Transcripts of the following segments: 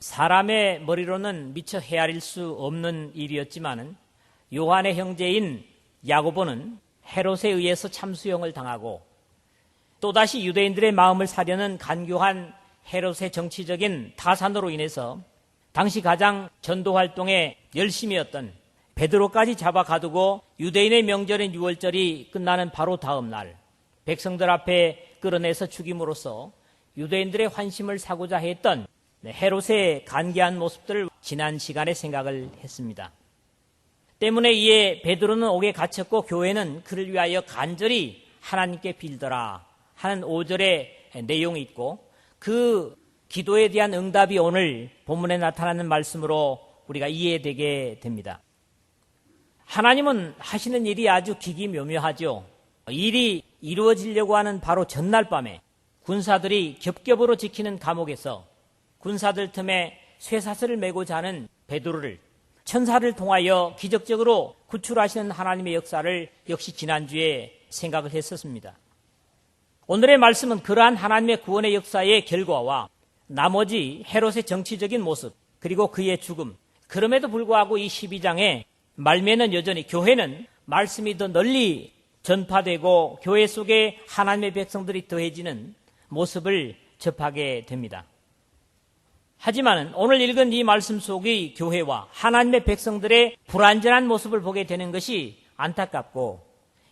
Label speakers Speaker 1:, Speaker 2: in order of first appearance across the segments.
Speaker 1: 사람의 머리로는 미처 헤아릴 수 없는 일이었지만은 요한의 형제인 야고보는 헤롯에 의해서 참수형을 당하고 또다시 유대인들의 마음을 사려는 간교한 헤롯의 정치적인 타산으로 인해서 당시 가장 전도 활동에 열심이었던 베드로까지 잡아 가두고 유대인의 명절인 유월절이 끝나는 바로 다음 날 백성들 앞에 끌어내서 죽임으로써 유대인들의 환심을 사고자 했던 헤롯의 간계한 모습들을 지난 시간에 생각을 했습니다. 때문에 이에 베드로는 옥에 갇혔고 교회는 그를 위하여 간절히 하나님께 빌더라 하는 5절의 내용이 있고 그 기도에 대한 응답이 오늘 본문에 나타나는 말씀으로 우리가 이해되게 됩니다. 하나님은 하시는 일이 아주 기기묘묘하죠. 일이 이루어지려고 하는 바로 전날 밤에 군사들이 겹겹으로 지키는 감옥에서 군사들 틈에 쇠사슬을 메고 자는 베드로를 천사를 통하여 기적적으로 구출하시는 하나님의 역사를 역시 지난주에 생각을 했었습니다. 오늘의 말씀은 그러한 하나님의 구원의 역사의 결과와 나머지 헤롯의 정치적인 모습 그리고 그의 죽음, 그럼에도 불구하고 이 12장에 말미에는 여전히 교회는 말씀이 더 널리 전파되고 교회 속에 하나님의 백성들이 더해지는 모습을 접하게 됩니다. 하지만 오늘 읽은 이 말씀 속의 교회와 하나님의 백성들의 불완전한 모습을 보게 되는 것이 안타깝고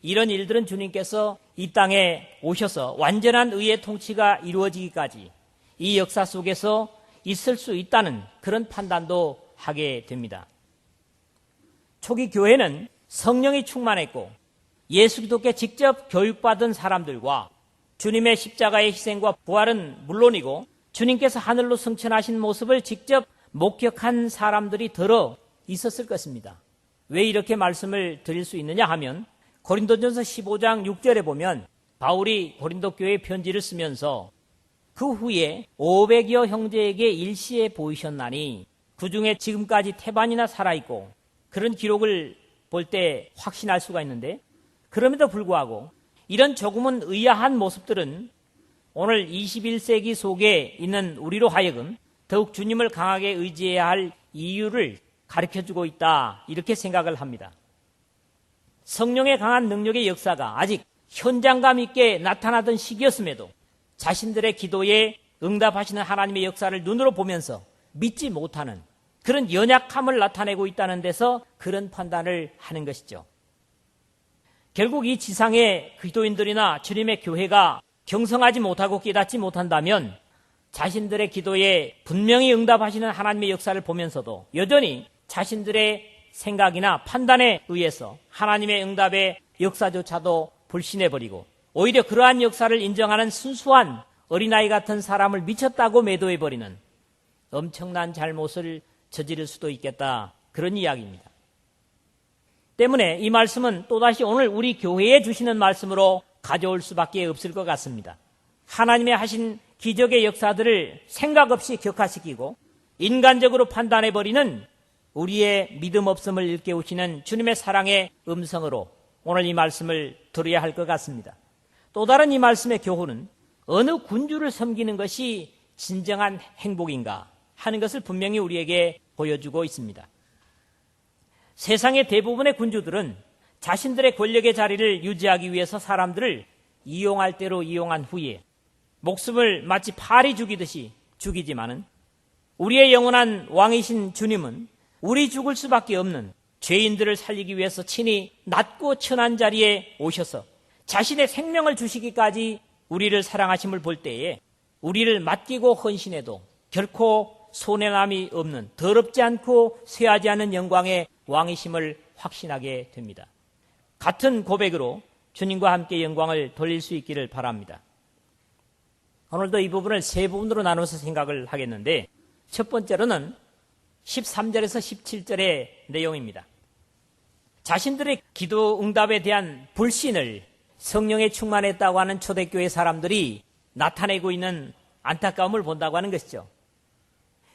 Speaker 1: 이런 일들은 주님께서 이 땅에 오셔서 완전한 의의 통치가 이루어지기까지 이 역사 속에서 있을 수 있다는 그런 판단도 하게 됩니다. 초기 교회는 성령이 충만했고 예수 그리스도께 직접 교육받은 사람들과 주님의 십자가의 희생과 부활은 물론이고 주님께서 하늘로 승천하신 모습을 직접 목격한 사람들이 더러 있었을 것입니다. 왜 이렇게 말씀을 드릴 수 있느냐 하면 고린도전서 15장 6절에 보면 바울이 고린도 교회에 편지를 쓰면서 그 후에 500여 형제에게 일시에 보이셨나니 그 중에 지금까지 태반이나 살아있고 그런 기록을 볼 때 확신할 수가 있는데 그럼에도 불구하고 이런 조금은 의아한 모습들은 오늘 21세기 속에 있는 우리로 하여금 더욱 주님을 강하게 의지해야 할 이유를 가르쳐주고 있다 이렇게 생각을 합니다. 성령의 강한 능력의 역사가 아직 현장감 있게 나타나던 시기였음에도 자신들의 기도에 응답하시는 하나님의 역사를 눈으로 보면서 믿지 못하는 그런 연약함을 나타내고 있다는 데서 그런 판단을 하는 것이죠. 결국 이 지상의 기도인들이나 주님의 교회가 경성하지 못하고 깨닫지 못한다면 자신들의 기도에 분명히 응답하시는 하나님의 역사를 보면서도 여전히 자신들의 생각이나 판단에 의해서 하나님의 응답의 역사조차도 불신해버리고 오히려 그러한 역사를 인정하는 순수한 어린아이 같은 사람을 미쳤다고 매도해버리는 엄청난 잘못을 저지를 수도 있겠다 그런 이야기입니다. 때문에 이 말씀은 또다시 오늘 우리 교회에 주시는 말씀으로 가져올 수밖에 없을 것 같습니다. 하나님의 하신 기적의 역사들을 생각 없이 격화시키고 인간적으로 판단해버리는 우리의 믿음 없음을 일깨우시는 주님의 사랑의 음성으로 오늘 이 말씀을 들어야 할 것 같습니다. 또 다른 이 말씀의 교훈은 어느 군주를 섬기는 것이 진정한 행복인가 하는 것을 분명히 우리에게 보여주고 있습니다. 세상의 대부분의 군주들은 자신들의 권력의 자리를 유지하기 위해서 사람들을 이용할 대로 이용한 후에 목숨을 마치 파리 죽이듯이 죽이지만은 우리의 영원한 왕이신 주님은 우리 죽을 수밖에 없는 죄인들을 살리기 위해서 친히 낮고 천한 자리에 오셔서 자신의 생명을 주시기까지 우리를 사랑하심을 볼 때에 우리를 맡기고 헌신해도 결코 손해남이 없는 더럽지 않고 쇠하지 않은 영광의 왕이심을 확신하게 됩니다. 같은 고백으로 주님과 함께 영광을 돌릴 수 있기를 바랍니다. 오늘도 이 부분을 세 부분으로 나눠서 생각을 하겠는데 첫 번째로는 13절에서 17절의 내용입니다. 자신들의 기도 응답에 대한 불신을 성령에 충만했다고 하는 초대교회 사람들이 나타내고 있는 안타까움을 본다고 하는 것이죠.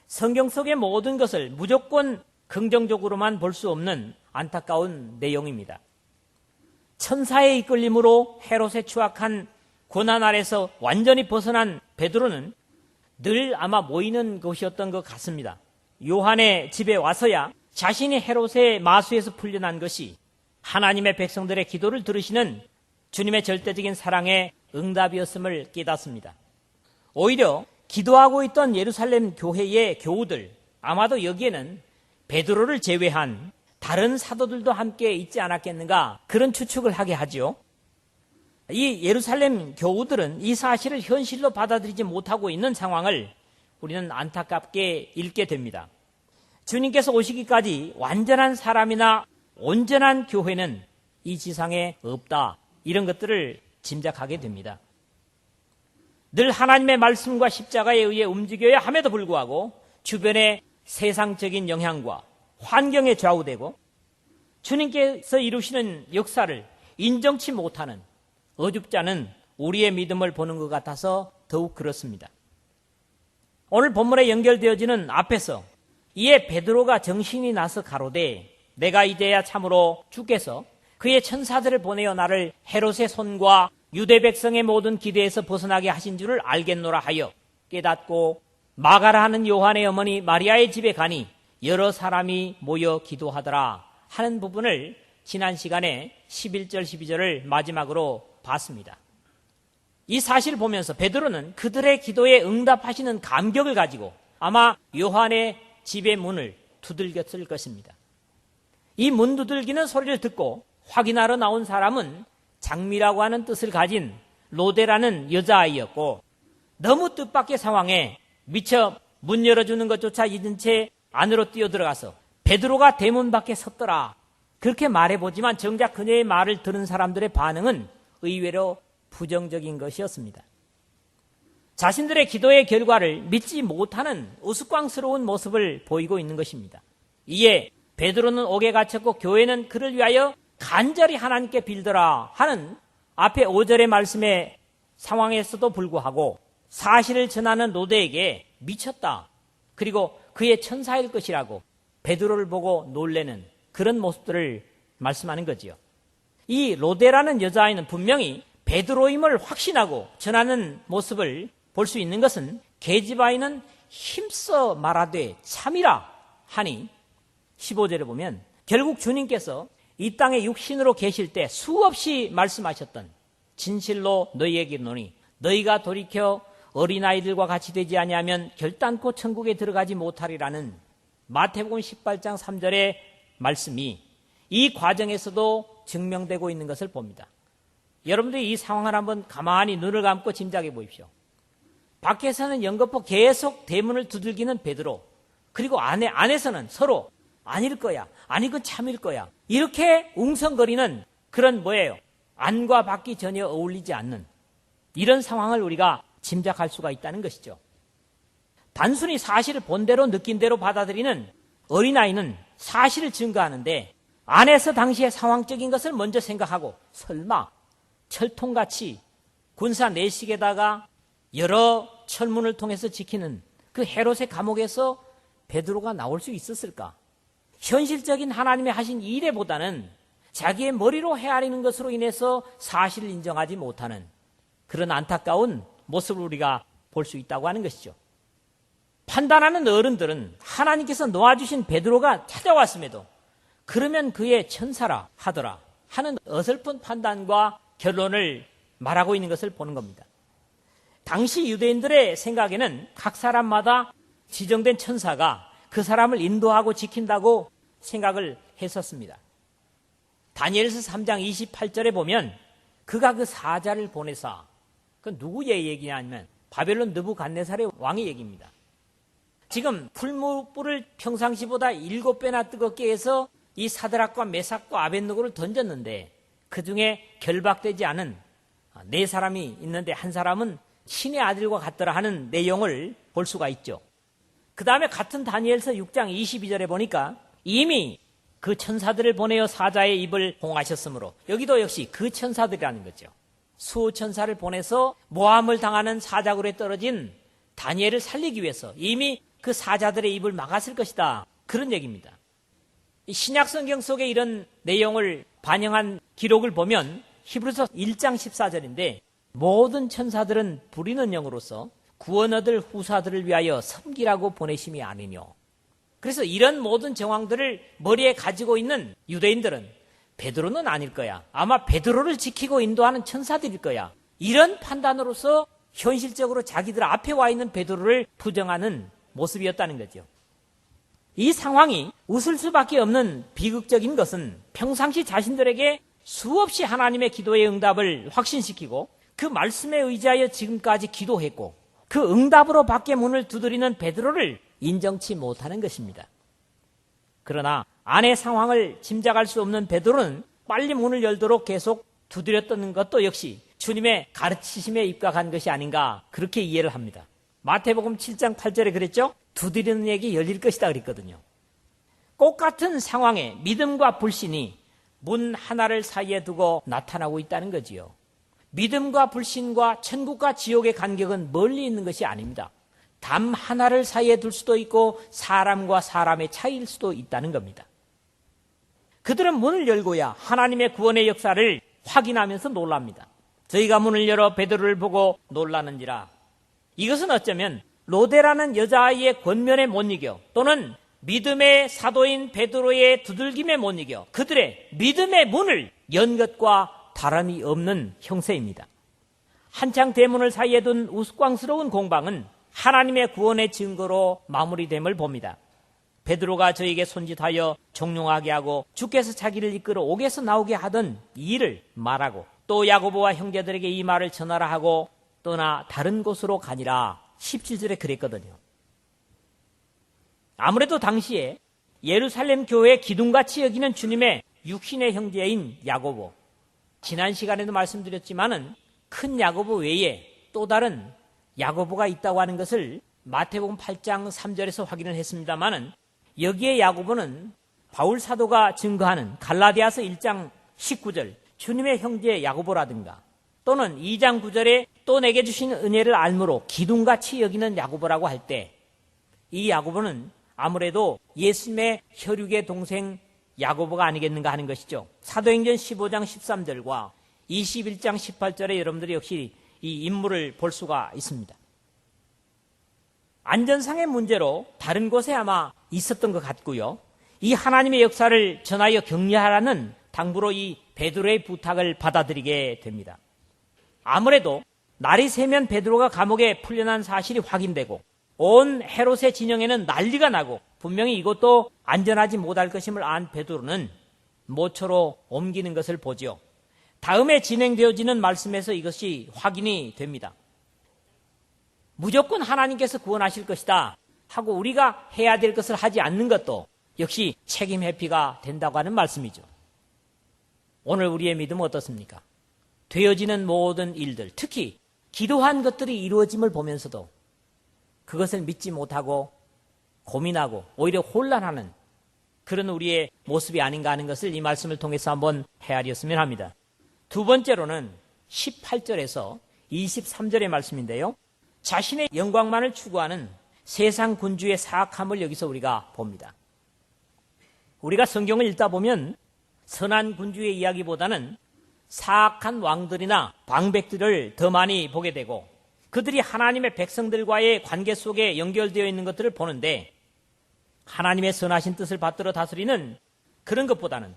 Speaker 1: 성경 속의 모든 것을 무조건 긍정적으로만 볼 수 없는 안타까운 내용입니다. 천사의 이끌림으로 헤롯의 추악한 고난 아래서 완전히 벗어난 베드로는 늘 아마 모이는 곳이었던 것 같습니다. 요한의 집에 와서야 자신이 헤롯의 마수에서 풀려난 것이 하나님의 백성들의 기도를 들으시는 주님의 절대적인 사랑의 응답이었음을 깨닫습니다. 오히려 기도하고 있던 예루살렘 교회의 교우들, 아마도 여기에는 베드로를 제외한 다른 사도들도 함께 있지 않았겠는가, 그런 추측을 하게 하죠. 이 예루살렘 교우들은 이 사실을 현실로 받아들이지 못하고 있는 상황을 우리는 안타깝게 읽게 됩니다. 주님께서 오시기까지 완전한 사람이나 온전한 교회는 이 지상에 없다, 이런 것들을 짐작하게 됩니다. 늘 하나님의 말씀과 십자가에 의해 움직여야 함에도 불구하고 주변의 세상적인 영향과 환경에 좌우되고 주님께서 이루시는 역사를 인정치 못하는 어줍잖은 우리의 믿음을 보는 것 같아서 더욱 그렇습니다. 오늘 본문에 연결되어지는 앞에서 이에 베드로가 정신이 나서 가로되 내가 이제야 참으로 주께서 그의 천사들을 보내어 나를 헤롯의 손과 유대 백성의 모든 기대에서 벗어나게 하신 줄을 알겠노라 하여 깨닫고 마가라 하는 요한의 어머니 마리아의 집에 가니 여러 사람이 모여 기도하더라 하는 부분을 지난 시간에 11절 12절을 마지막으로 봤습니다. 이 사실을 보면서 베드로는 그들의 기도에 응답하시는 감격을 가지고 아마 요한의 집의 문을 두들겼을 것입니다. 이 문 두들기는 소리를 듣고 확인하러 나온 사람은 장미라고 하는 뜻을 가진 로데라는 여자아이였고, 너무 뜻밖의 상황에 미처 문 열어주는 것조차 잊은 채 안으로 뛰어들어가서 베드로가 대문 밖에 섰더라, 그렇게 말해보지만 정작 그녀의 말을 들은 사람들의 반응은 의외로 부정적인 것이었습니다. 자신들의 기도의 결과를 믿지 못하는 우스꽝스러운 모습을 보이고 있는 것입니다. 이에 베드로는 옥에 갇혔고 교회는 그를 위하여 간절히 하나님께 빌더라 하는 앞에 5절의 말씀의 상황에서도 불구하고 사실을 전하는 로데에게 미쳤다, 그리고 그의 천사일 것이라고 베드로를 보고 놀래는 그런 모습들을 말씀하는 거지요. 이 로데라는 여자아이는 분명히 베드로임을 확신하고 전하는 모습을 볼 수 있는 것은 계집아이는 힘써 말하되 참이라 하니 15절에 보면 결국 주님께서 이 땅에 육신으로 계실 때 수없이 말씀하셨던 진실로 너희에게 이르노니 너희가 돌이켜 어린아이들과 같이 되지 아니하면 결단코 천국에 들어가지 못하리라는 마태복음 18장 3절의 말씀이 이 과정에서도 증명되고 있는 것을 봅니다. 여러분들이 이 상황을 한번 가만히 눈을 감고 짐작해 보십시오. 밖에서는 연거푸 계속 대문을 두들기는 베드로, 그리고 안에서는 서로 아닐 거야, 아니 그건 참일 거야, 이렇게 웅성거리는 그런 안과 밖이 전혀 어울리지 않는 이런 상황을 우리가 짐작할 수가 있다는 것이죠. 단순히 사실을 본대로 느낀 대로 받아들이는 어린아이는 사실을 증거하는데 안에서 당시의 상황적인 것을 먼저 생각하고 설마 철통같이 군사 내식에다가 여러 철문을 통해서 지키는 그 헤롯의 감옥에서 베드로가 나올 수 있었을까? 현실적인 하나님의 하신 일에보다는 자기의 머리로 헤아리는 것으로 인해서 사실을 인정하지 못하는 그런 안타까운 모습을 우리가 볼 수 있다고 하는 것이죠. 판단하는 어른들은 하나님께서 놓아주신 베드로가 찾아왔음에도 그러면 그의 천사라 하더라 하는 어설픈 판단과 결론을 말하고 있는 것을 보는 겁니다. 당시 유대인들의 생각에는 각 사람마다 지정된 천사가 그 사람을 인도하고 지킨다고 생각을 했었습니다. 다니엘서 3장 28절에 보면 그가 그 사자를 보내사, 그 누구의 얘기냐면 바벨론 느부갓네살의 왕의 얘기입니다. 지금 풀무불을 평상시보다 7배나 뜨겁게 해서 이 사드락과 메삭과 아벳느고를 던졌는데 그 중에 결박되지 않은 4사람이 있는데 한 사람은 신의 아들과 같더라 하는 내용을 볼 수가 있죠. 그 다음에 같은 다니엘서 6장 22절에 보니까 이미 그 천사들을 보내어 사자의 입을 봉하셨으므로 여기도 역시 그 천사들이라는 거죠. 수천사를 보내서 모함을 당하는 사자굴에 떨어진 다니엘을 살리기 위해서 이미 그 사자들의 입을 막았을 것이다, 그런 얘기입니다. 신약 성경 속에 이런 내용을 반영한 기록을 보면 히브리서 1장 14절인데 모든 천사들은 부리는 영으로서 구원 얻을 후사들을 위하여 섬기라고 보내심이 아니뇨. 그래서 이런 모든 정황들을 머리에 가지고 있는 유대인들은 베드로는 아닐 거야. 아마 베드로를 지키고 인도하는 천사들일 거야. 이런 판단으로서 현실적으로 자기들 앞에 와 있는 베드로를 부정하는 모습이었다는 거죠. 이 상황이 웃을 수밖에 없는 비극적인 것은 평상시 자신들에게 수없이 하나님의 기도의 응답을 확신시키고 그 말씀에 의지하여 지금까지 기도했고 그 응답으로 밖에 문을 두드리는 베드로를 인정치 못하는 것입니다. 그러나 안의 상황을 짐작할 수 없는 베드로는 빨리 문을 열도록 계속 두드렸던 것도 역시 주님의 가르치심에 입각한 것이 아닌가 그렇게 이해를 합니다. 마태복음 7장 8절에 그랬죠? 두드리는 얘기 열릴 것이다 그랬거든요. 똑같은 상황에 믿음과 불신이 문 하나를 사이에 두고 나타나고 있다는 거지요. 믿음과 불신과 천국과 지옥의 간격은 멀리 있는 것이 아닙니다. 담 하나를 사이에 둘 수도 있고 사람과 사람의 차이일 수도 있다는 겁니다. 그들은 문을 열고야 하나님의 구원의 역사를 확인하면서 놀랍니다. 저희가 문을 열어 베드로를 보고 놀라는지라. 이것은 어쩌면 로데라는 여자아이의 권면에 못 이겨 또는 믿음의 사도인 베드로의 두들김에 못 이겨 그들의 믿음의 문을 연 것과 다름이 없는 형세입니다. 한창 대문을 사이에 둔 우스꽝스러운 공방은 하나님의 구원의 증거로 마무리됨을 봅니다. 베드로가 저에게 손짓하여 종용하게 하고 주께서 자기를 이끌어 옥에서 나오게 하던 이 일을 말하고 또 야고보와 형제들에게 이 말을 전하라 하고 떠나 다른 곳으로 가니라 17절에 그랬거든요. 아무래도 당시에 예루살렘 교회의 기둥같이 여기는 주님의 육신의 형제인 야고보, 지난 시간에도 말씀드렸지만은 큰 야고보 외에 또 다른 야고보가 있다고 하는 것을 마태복음 8장 3절에서 확인을 했습니다만은 여기에 야고보는 바울 사도가 증거하는 갈라디아서 1장 19절 주님의 형제 야고보라든가 또는 2장 9절에 또 내게 주신 은혜를 알므로 기둥같이 여기는 야고보라고 할 때 이 야고보는 아무래도 예수님의 혈육의 동생 야고보가 아니겠는가 하는 것이죠. 사도행전 15장 13절과 21장 18절에 여러분들이 역시 이 인물을 볼 수가 있습니다. 안전상의 문제로 다른 곳에 아마 있었던 것 같고요. 이 하나님의 역사를 전하여 격려하라는 당부로 이 베드로의 부탁을 받아들이게 됩니다. 아무래도 날이 새면 베드로가 감옥에 풀려난 사실이 확인되고 온 헤롯의 진영에는 난리가 나고 분명히 이것도 안전하지 못할 것임을 안 베드로는 모처로 옮기는 것을 보지요. 다음에 진행되어지는 말씀에서 이것이 확인이 됩니다. 무조건 하나님께서 구원하실 것이다 하고 우리가 해야 될 것을 하지 않는 것도 역시 책임 회피가 된다고 하는 말씀이죠. 오늘 우리의 믿음은 어떻습니까? 되어지는 모든 일들, 특히 기도한 것들이 이루어짐을 보면서도 그것을 믿지 못하고 고민하고 오히려 혼란하는 그런 우리의 모습이 아닌가 하는 것을 이 말씀을 통해서 한번 헤아렸으면 합니다. 두 번째로는 18절에서 23절의 말씀인데요. 자신의 영광만을 추구하는 세상 군주의 사악함을 여기서 우리가 봅니다. 우리가 성경을 읽다 보면 선한 군주의 이야기보다는 사악한 왕들이나 방백들을 더 많이 보게 되고 그들이 하나님의 백성들과의 관계 속에 연결되어 있는 것들을 보는데 하나님의 선하신 뜻을 받들어 다스리는 그런 것보다는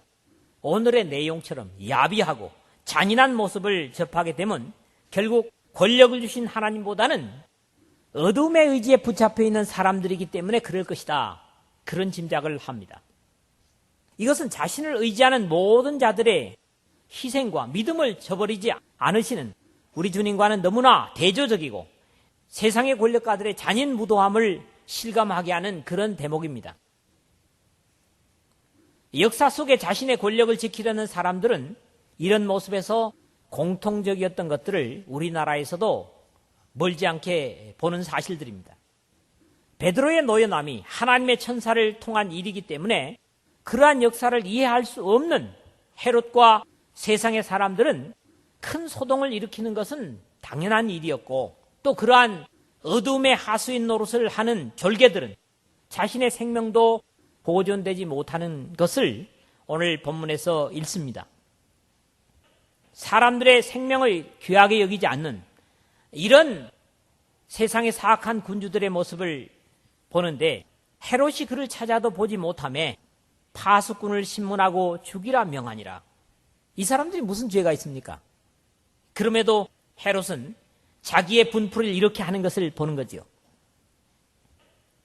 Speaker 1: 오늘의 내용처럼 야비하고 잔인한 모습을 접하게 되면 결국 권력을 주신 하나님보다는 어둠의 의지에 붙잡혀 있는 사람들이기 때문에 그럴 것이다. 그런 짐작을 합니다. 이것은 자신을 의지하는 모든 자들의 희생과 믿음을 저버리지 않으시는 우리 주님과는 너무나 대조적이고 세상의 권력가들의 잔인 무도함을 실감하게 하는 그런 대목입니다. 역사 속에 자신의 권력을 지키려는 사람들은 이런 모습에서 공통적이었던 것들을 우리나라에서도 멀지 않게 보는 사실들입니다. 베드로의 노여남이 하나님의 천사를 통한 일이기 때문에 그러한 역사를 이해할 수 없는 헤롯과 세상의 사람들은 큰 소동을 일으키는 것은 당연한 일이었고 또 그러한 어둠의 하수인 노릇을 하는 졸개들은 자신의 생명도 보존되지 못하는 것을 오늘 본문에서 읽습니다. 사람들의 생명을 귀하게 여기지 않는 이런 세상의 사악한 군주들의 모습을 보는데 헤롯이 그를 찾아도 보지 못하며 파수꾼을 신문하고 죽이라 명하니라. 이 사람들이 무슨 죄가 있습니까? 그럼에도 헤롯은 자기의 분풀을 이렇게 하는 것을 보는 거지요.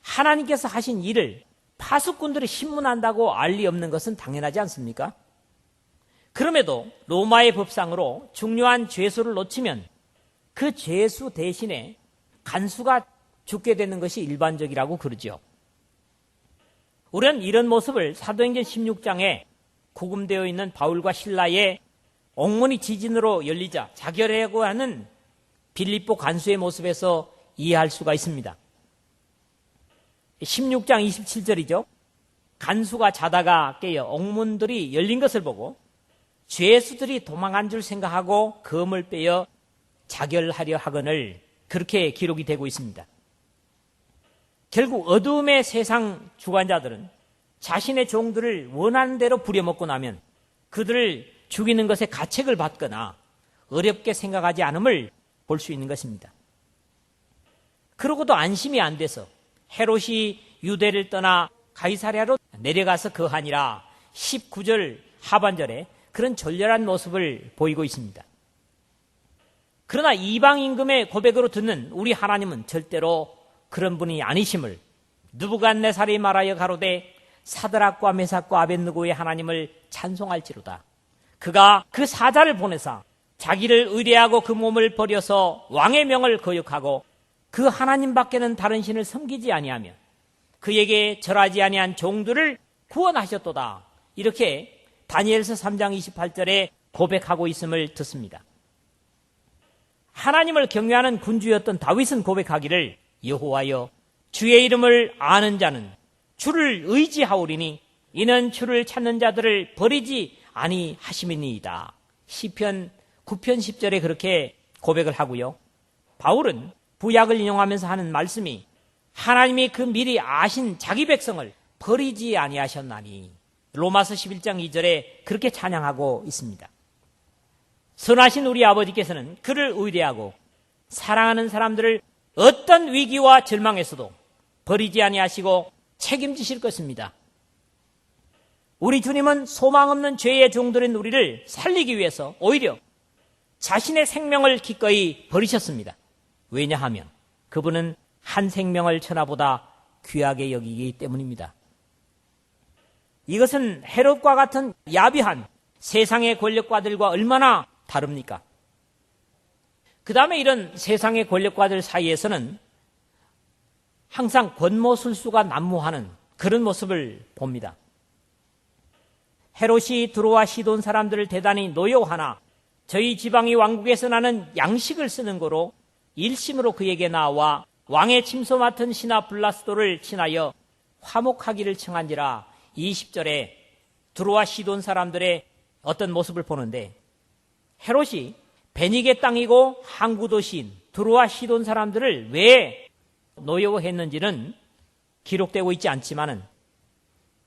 Speaker 1: 하나님께서 하신 일을 파수꾼들이 신문한다고 알리 없는 것은 당연하지 않습니까? 그럼에도 로마의 법상으로 중요한 죄수를 놓치면 그 죄수 대신에 간수가 죽게 되는 것이 일반적이라고 그러죠. 우리는 이런 모습을 사도행전 16장에 구금되어 있는 바울과 실라의 옥문이 지진으로 열리자 자결하려고 하는 빌립보 간수의 모습에서 이해할 수가 있습니다. 16장 27절이죠. 간수가 자다가 깨어 옥문들이 열린 것을 보고 죄수들이 도망한 줄 생각하고 검을 빼어 자결하려 하거늘 그렇게 기록이 되고 있습니다. 결국 어두움의 세상 주관자들은 자신의 종들을 원하는 대로 부려먹고 나면 그들을 죽이는 것에 가책을 받거나 어렵게 생각하지 않음을 볼 수 있는 것입니다. 그러고도 안심이 안 돼서 헤롯이 유대를 떠나 가이사랴로 내려가서 거하니라 19절 하반절에 그런 졸렬한 모습을 보이고 있습니다. 그러나 이방 임금의 고백으로 듣는 우리 하나님은 절대로 그런 분이 아니심을 느부갓네살이 말하여 가로되 사드락과 메삭과 아벳느고의 하나님을 찬송할지로다. 그가 그 사자를 보내사 자기를 의뢰하고 그 몸을 버려서 왕의 명을 거역하고 그 하나님밖에는 다른 신을 섬기지 아니하며 그에게 절하지 아니한 종들을 구원하셨도다. 이렇게 다니엘서 3장 28절에 고백하고 있음을 듣습니다. 하나님을 경외하는 군주였던 다윗은 고백하기를 여호와여 주의 이름을 아는 자는 주를 의지하오리니 이는 주를 찾는 자들을 버리지 아니하심이니이다. 시편 9편 10절에 그렇게 고백을 하고요. 바울은 구약을 인용하면서 하는 말씀이 하나님이 그 미리 아신 자기 백성을 버리지 아니하셨나니 로마서 11장 2절에 그렇게 찬양하고 있습니다. 선하신 우리 아버지께서는 그를 의뢰하고 사랑하는 사람들을 어떤 위기와 절망에서도 버리지 아니하시고 책임지실 것입니다. 우리 주님은 소망 없는 죄의 종들인 우리를 살리기 위해서 오히려 자신의 생명을 기꺼이 버리셨습니다. 왜냐하면 그분은 한 생명을 천하보다 귀하게 여기기 때문입니다. 이것은 헤롯과 같은 야비한 세상의 권력가들과 얼마나 다릅니까? 그 다음에 이런 세상의 권력가들 사이에서는 항상 권모술수가 난무하는 그런 모습을 봅니다. 헤롯이 두로와 시돈 사람들을 대단히 노여워하나 저희 지방이 왕국에서 나는 양식을 쓰는 거로 일심으로 그에게 나와 왕의 침소 맡은 신하 블라스도를 친하여 화목하기를 청한지라 20절에 두로와 시돈 사람들의 어떤 모습을 보는데 헤롯이 베니게 땅이고 항구 도시인 두로와 시돈 사람들을 왜 노여워했는지는 기록되고 있지 않지만은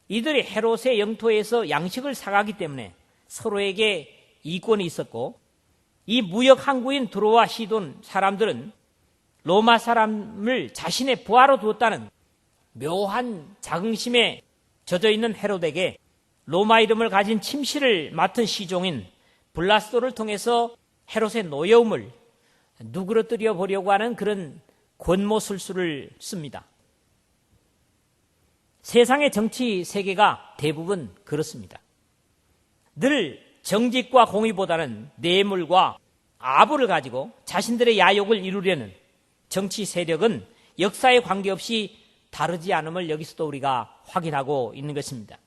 Speaker 1: 이들이 헤롯의 영토에서 양식을 사가기 때문에 서로에게 이권이 있었고 이 무역 항구인 두로와 시돈 사람들은 로마 사람을 자신의 부하로 두었다는 묘한 자긍심에 젖어 있는 헤롯에게 로마 이름을 가진 침실을 맡은 시종인 블라스도를 통해서 헤롯의 노여움을 누그러뜨려 보려고 하는 그런 권모술수를 씁니다. 세상의 정치 세계가 대부분 그렇습니다. 늘 정직과 공의보다는 뇌물과 아부를 가지고 자신들의 야욕을 이루려는 정치 세력은 역사에 관계없이 다르지 않음을 여기서도 우리가 확인하고 있는 것입니다.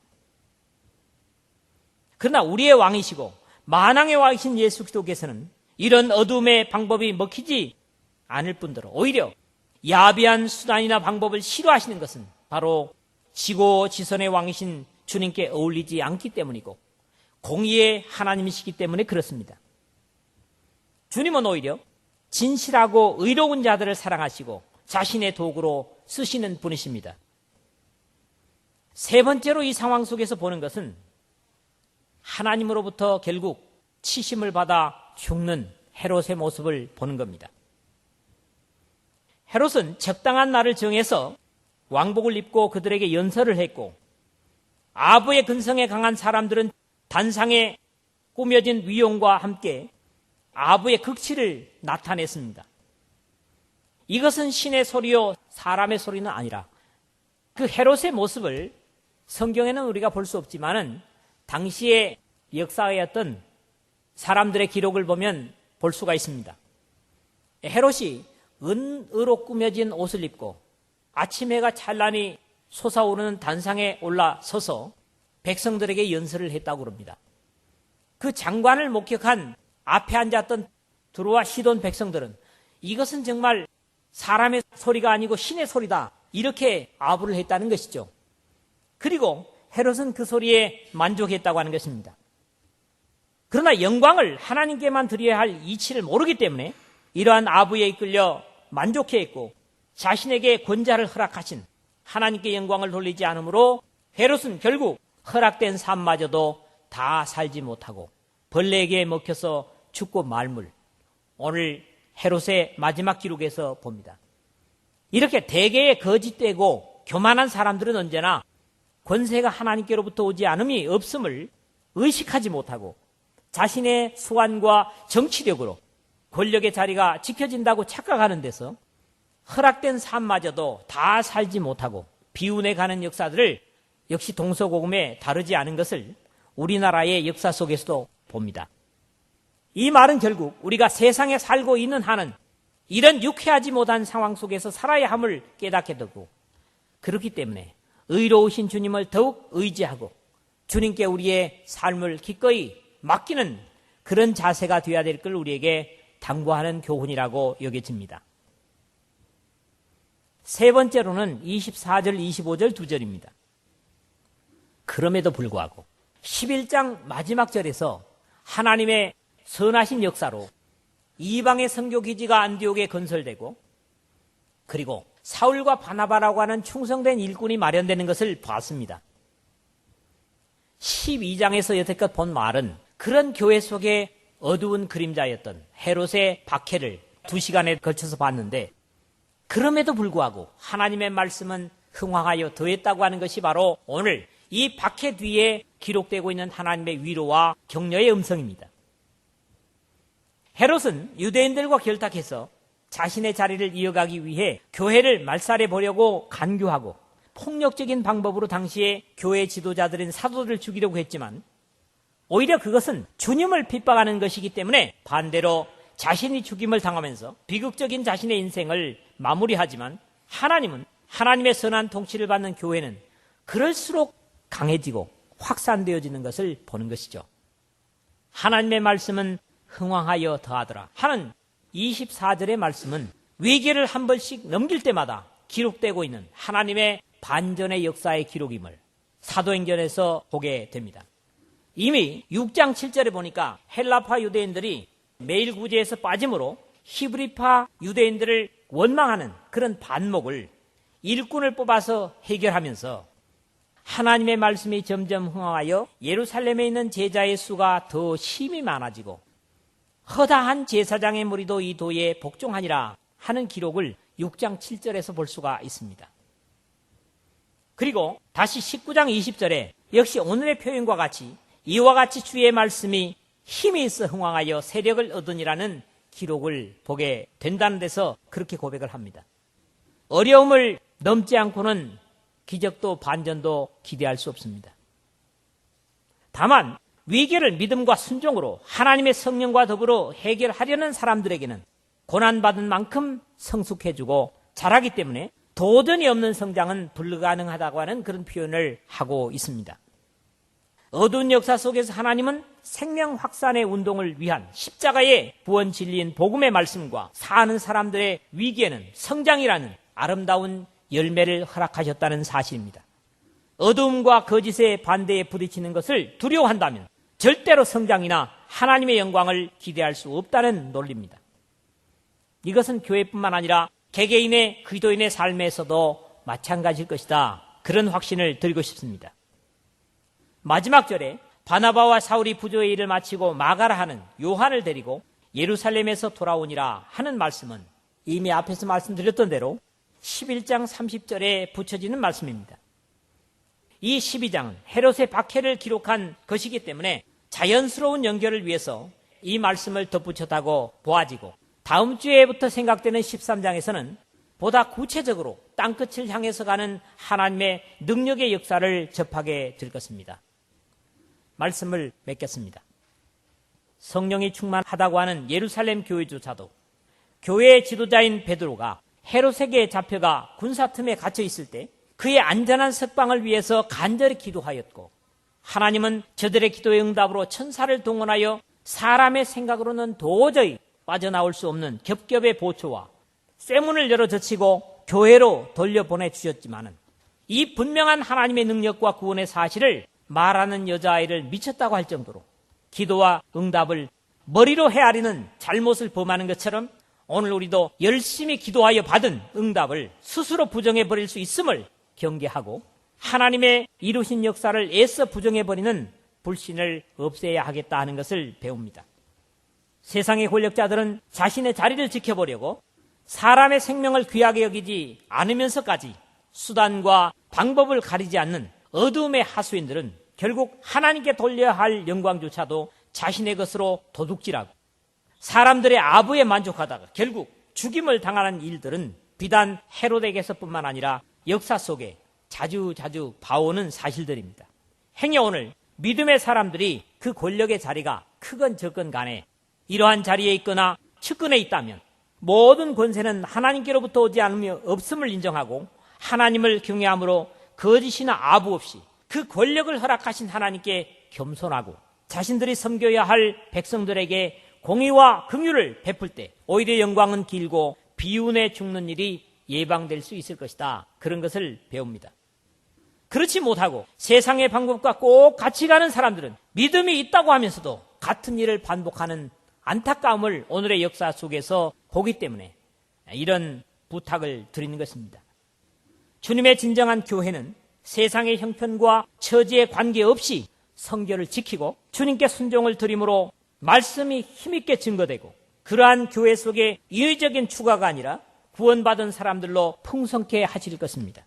Speaker 1: 그러나 우리의 왕이시고 만왕의 왕이신 예수 그리스도께서는 이런 어둠의 방법이 먹히지 않을 뿐더러 오히려 야비한 수단이나 방법을 싫어하시는 것은 바로 지고지선의 왕이신 주님께 어울리지 않기 때문이고 공의의 하나님이시기 때문에 그렇습니다. 주님은 오히려 진실하고 의로운 자들을 사랑하시고 자신의 도구로 쓰시는 분이십니다. 세 번째로 이 상황 속에서 보는 것은 하나님으로부터 결국 치심을 받아 죽는 헤롯의 모습을 보는 겁니다. 헤롯은 적당한 날을 정해서 왕복을 입고 그들에게 연설을 했고, 아부의 근성에 강한 사람들은 단상에 꾸며진 위용과 함께 아부의 극치를 나타냈습니다. 이것은 신의 소리요 사람의 소리는 아니라, 그 헤롯의 모습을 성경에는 우리가 볼 수 없지만은 당시의 역사의 어떤 사람들의 기록을 보면 볼 수가 있습니다. 헤롯이 은으로 꾸며진 옷을 입고 아침 해가 찬란히 솟아오르는 단상에 올라서서 백성들에게 연설을 했다고 합니다. 그 장관을 목격한 앞에 앉았던 두로와 시돈 백성들은 이것은 정말 사람의 소리가 아니고 신의 소리다, 이렇게 아부를 했다는 것이죠. 그리고 헤롯은 그 소리에 만족했다고 하는 것입니다. 그러나 영광을 하나님께만 드려야 할 이치를 모르기 때문에 이러한 아부에 이끌려 만족해했고, 자신에게 권자를 허락하신 하나님께 영광을 돌리지 않으므로 헤롯은 결국 허락된 삶마저도 다 살지 못하고 벌레에게 먹혀서 죽고 말물, 오늘 헤롯의 마지막 기록에서 봅니다. 이렇게 대개의 거짓되고 교만한 사람들은 언제나 권세가 하나님께로부터 오지 않음이 없음을 의식하지 못하고 자신의 수완과 정치력으로 권력의 자리가 지켜진다고 착각하는 데서 허락된 삶마저도 다 살지 못하고 비운해 가는 역사들을 역시 동서고금에 다르지 않은 것을 우리나라의 역사 속에서도 봅니다. 이 말은 결국 우리가 세상에 살고 있는 한은 이런 유쾌하지 못한 상황 속에서 살아야 함을 깨닫게 되고, 그렇기 때문에 의로우신 주님을 더욱 의지하고 주님께 우리의 삶을 기꺼이 맡기는 그런 자세가 되어야 될 걸 우리에게 당부하는 교훈이라고 여겨집니다. 세 번째로는 24절, 25절 두 절입니다. 그럼에도 불구하고 11장 마지막 절에서 하나님의 선하신 역사로 이방의 선교기지가 안디옥에 건설되고, 그리고 사울과 바나바라고 하는 충성된 일꾼이 마련되는 것을 봤습니다. 12장에서 여태껏 본 말은 그런 교회 속에 어두운 그림자였던 헤롯의 박해를 2시간에 걸쳐서 봤는데, 그럼에도 불구하고 하나님의 말씀은 흥황하여 더했다고 하는 것이 바로 오늘 이 박해 뒤에 기록되고 있는 하나님의 위로와 격려의 음성입니다. 헤롯은 유대인들과 결탁해서 자신의 자리를 이어가기 위해 교회를 말살해 보려고 간교하고 폭력적인 방법으로 당시에 교회 지도자들인 사도들을 죽이려고 했지만, 오히려 그것은 주님을 핍박하는 것이기 때문에 반대로 자신이 죽임을 당하면서 비극적인 자신의 인생을 마무리하지만, 하나님은 하나님의 선한 통치를 받는 교회는 그럴수록 강해지고 확산되어지는 것을 보는 것이죠. 하나님의 말씀은 흥왕하여 더하더라 하는 24절의 말씀은 위기를 한 번씩 넘길 때마다 기록되고 있는 하나님의 반전의 역사의 기록임을 사도행전에서 보게 됩니다. 이미 6장 7절에 보니까 헬라파 유대인들이 매일 구제에서 빠짐으로 히브리파 유대인들을 원망하는 그런 반목을 일꾼을 뽑아서 해결하면서 하나님의 말씀이 점점 흥황하여 예루살렘에 있는 제자의 수가 더 심히 많아지고 허다한 제사장의 무리도 이 도에 복종하니라 하는 기록을 6장 7절에서 볼 수가 있습니다. 그리고 다시 19장 20절에 역시 오늘의 표현과 같이 이와 같이 주의 말씀이 힘이 있어 흥황하여 세력을 얻으니라는 기록을 보게 된다는 데서 그렇게 고백을 합니다. 어려움을 넘지 않고는 기적도 반전도 기대할 수 없습니다. 다만 위기를 믿음과 순종으로 하나님의 성령과 더불어 해결하려는 사람들에게는 고난받은 만큼 성숙해지고 자라기 때문에 도전이 없는 성장은 불가능하다고 하는 그런 표현을 하고 있습니다. 어두운 역사 속에서 하나님은 생명 확산의 운동을 위한 십자가의 구원 진리인 복음의 말씀과 사는 사람들의 위기에는 성장이라는 아름다운 열매를 허락하셨다는 사실입니다. 어두움과 거짓의 반대에 부딪히는 것을 두려워한다면 절대로 성장이나 하나님의 영광을 기대할 수 없다는 논리입니다. 이것은 교회뿐만 아니라 개개인의 기도인의 삶에서도 마찬가지일 것이다, 그런 확신을 드리고 싶습니다. 마지막 절에 바나바와 사울이 부조의 일을 마치고 마가라 하는 요한을 데리고 예루살렘에서 돌아오니라 하는 말씀은 이미 앞에서 말씀드렸던 대로 11장 30절에 붙여지는 말씀입니다. 이 12장은 헤롯의 박해를 기록한 것이기 때문에 자연스러운 연결을 위해서 이 말씀을 덧붙였다고 보아지고, 다음 주에부터 생각되는 13장에서는 보다 구체적으로 땅끝을 향해서 가는 하나님의 능력의 역사를 접하게 될 것입니다. 말씀을 맺겠습니다. 성령이 충만하다고 하는 예루살렘 교회조차도 교회의 지도자인 베드로가 헤롯에게 잡혀가 군사틈에 갇혀 있을 때 그의 안전한 석방을 위해서 간절히 기도하였고, 하나님은 저들의 기도의 응답으로 천사를 동원하여 사람의 생각으로는 도저히 빠져나올 수 없는 겹겹의 보초와 쇠문을 열어 젖히고 교회로 돌려보내 주셨지만은, 이 분명한 하나님의 능력과 구원의 사실을 말하는 여자아이를 미쳤다고 할 정도로 기도와 응답을 머리로 헤아리는 잘못을 범하는 것처럼, 오늘 우리도 열심히 기도하여 받은 응답을 스스로 부정해버릴 수 있음을 경계하고, 하나님의 이루신 역사를 애써 부정해버리는 불신을 없애야 하겠다 하는 것을 배웁니다. 세상의 권력자들은 자신의 자리를 지켜보려고 사람의 생명을 귀하게 여기지 않으면서까지 수단과 방법을 가리지 않는 어두움의 하수인들은 결국 하나님께 돌려야 할 영광조차도 자신의 것으로 도둑질하고, 사람들의 아부에 만족하다가 결국 죽임을 당하는 일들은 비단 헤롯에게서뿐만 아니라 역사 속에 자주 봐오는 사실들입니다. 행여 오늘 믿음의 사람들이 그 권력의 자리가 크건 적건 간에 이러한 자리에 있거나 측근에 있다면, 모든 권세는 하나님께로부터 오지 않으며 없음을 인정하고 하나님을 경외함으로 거짓이나 아부 없이 그 권력을 허락하신 하나님께 겸손하고 자신들이 섬겨야 할 백성들에게 공의와 긍휼을 베풀 때 오히려 영광은 길고 비운에 죽는 일이 예방될 수 있을 것이다. 그런 것을 배웁니다. 그렇지 못하고 세상의 방법과 꼭 같이 가는 사람들은 믿음이 있다고 하면서도 같은 일을 반복하는 안타까움을 오늘의 역사 속에서 보기 때문에 이런 부탁을 드리는 것입니다. 주님의 진정한 교회는 세상의 형편과 처지에 관계없이 성결을 지키고 주님께 순종을 드림으로 말씀이 힘있게 증거되고, 그러한 교회 속에 인위적인 추가가 아니라 구원받은 사람들로 풍성케 하실 것입니다.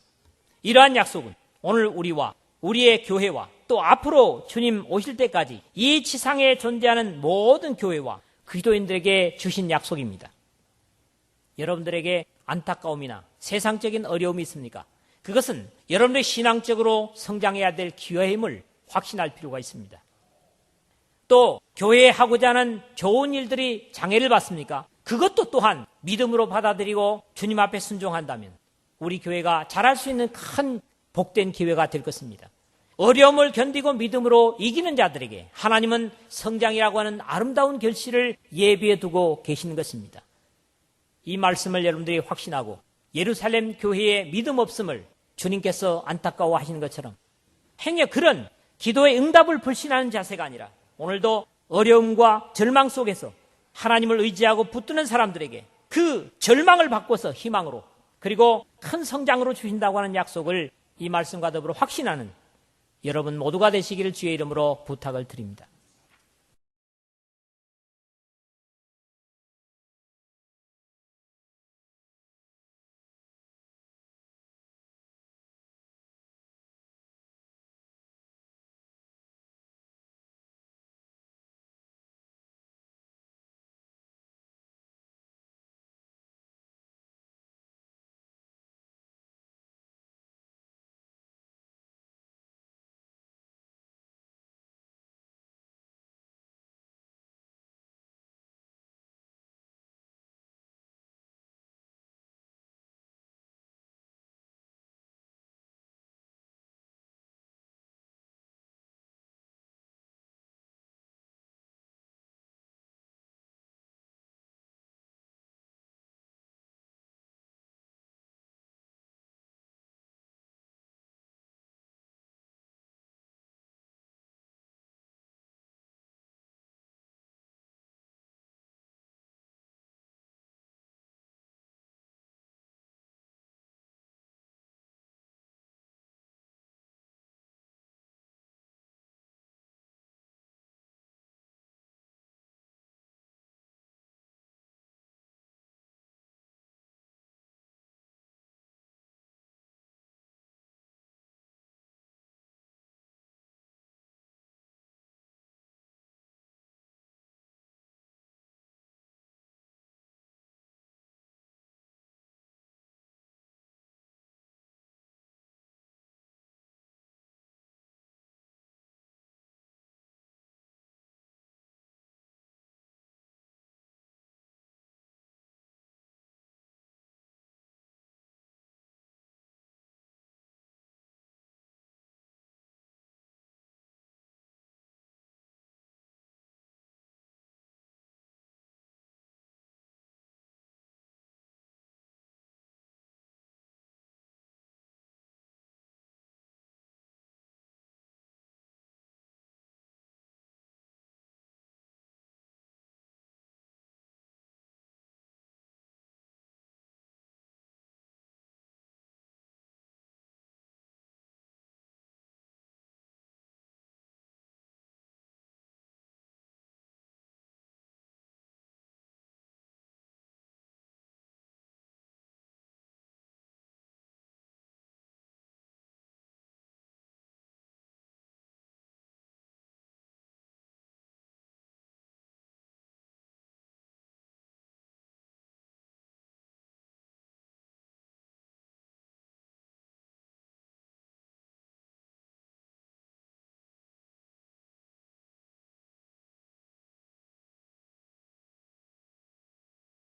Speaker 1: 이러한 약속은 오늘 우리와 우리의 교회와 또 앞으로 주님 오실 때까지 이 지상에 존재하는 모든 교회와 기도인들에게 주신 약속입니다. 여러분들에게 안타까움이나 세상적인 어려움이 있습니까? 그것은 여러분들이 신앙적으로 성장해야 될 기회임을 확신할 필요가 있습니다. 또 교회에 하고자 하는 좋은 일들이 장애를 받습니까? 그것도 또한 믿음으로 받아들이고 주님 앞에 순종한다면 우리 교회가 잘할 수 있는 큰 복된 기회가 될 것입니다. 어려움을 견디고 믿음으로 이기는 자들에게 하나님은 성장이라고 하는 아름다운 결실을 예비해 두고 계시는 것입니다. 이 말씀을 여러분들이 확신하고 예루살렘 교회의 믿음 없음을 주님께서 안타까워 하시는 것처럼 행여 그런 기도의 응답을 불신하는 자세가 아니라 오늘도 어려움과 절망 속에서 하나님을 의지하고 붙드는 사람들에게 그 절망을 바꿔서 희망으로, 그리고 큰 성장으로 주신다고 하는 약속을 이 말씀과 더불어 확신하는 여러분 모두가 되시기를 주의 이름으로 부탁을 드립니다.